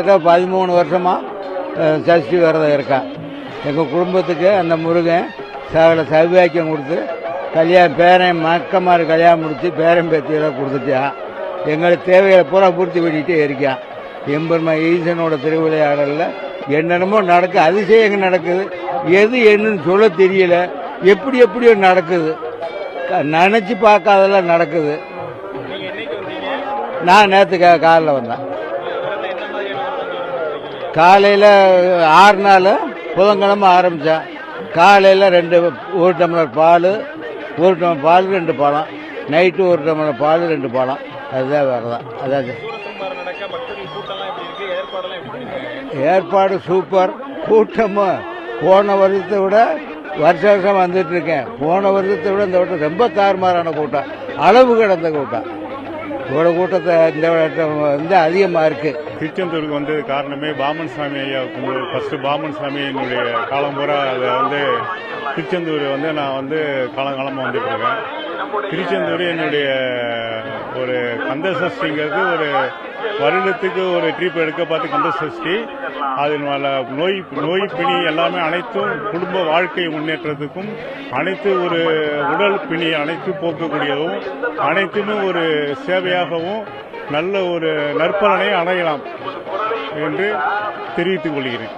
கிட்டத்தட்ட 13 வருஷமாக சஷ்டி விரதம் இருக்கேன். எங்கள் குடும்பத்துக்கு அந்த முருகன் சகல சௌபாக்கியம் கொடுத்து கல்யாணம் பேரன் மக்கமாரி கல்யாணம் முடித்து பேரன் பேத்தியெல்லாம் கொடுத்துட்டான். எங்களுக்கு தேவைகளை பூரா பூர்த்தி பண்ணிகிட்டே இருக்கான். எம்பெருமா ஈசனோட திருவிளையாடலில் என்னென்னமோ நடக்குது, அதிசயங்கள் நடக்குது. எது என்னன்னு சொல்ல தெரியல. எப்படியோ நடக்குது, நினச்சி பார்க்காதெல்லாம் நடக்குது. நான் நேற்று காலையில் வந்தேன். காலையில் 6 நாள் புதன்கிழமை ஆரம்பித்தேன். காலையில் 1 டம்ளர் பால், 1 டம்ளர் பால் 2 பழம், நைட்டு 1 டம்ளர் பால் 2 பழம். அதுதான் விரதம். அதாவது ஏற்பாடு சூப்பர். கூட்டமும் போன வருஷத்தை விட வருஷம் வந்துட்டு இருக்கேன். போன வருஷத்தை விட இந்த வருஷம் ரொம்ப தாறுமாறான கூட்டம், அளவு கடந்த கூட்டம். இவ்வளோ கூட்டத்தை இந்த வந்து அதிகமாக இருக்கு. திருச்செந்தூருக்கு வந்தது காரணமே பாமன் சாமி ஐயா ஃபர்ஸ்ட் பாமன் சாமி என்னுடைய காலம் பூரா அதை வந்து திருச்செந்தூர் வந்து நான் வந்து காலங்காலமாக வந்துட்டு இருக்கேன். திருச்செந்தூர் என்னுடைய ஒரு கந்த சஷ்டிங்கிறது ஒரு வருடத்துக்கு ஒரு ட்ரிப் எடுக்க பார்த்து கந்த சஷ்டி. அதனால நோய் பிணி எல்லாமே அனைத்தும் குடும்ப வாழ்க்கை முன்னேற்றத்துக்கும் அனைத்து ஒரு உடல் பிணி அனைத்து போக்கக்கூடியதும் அனைத்துமே ஒரு சேவையாகவும் நல்ல ஒரு நற்பலனை அடையலாம் என்று தெரிவித்துக் கொள்கிறேன்.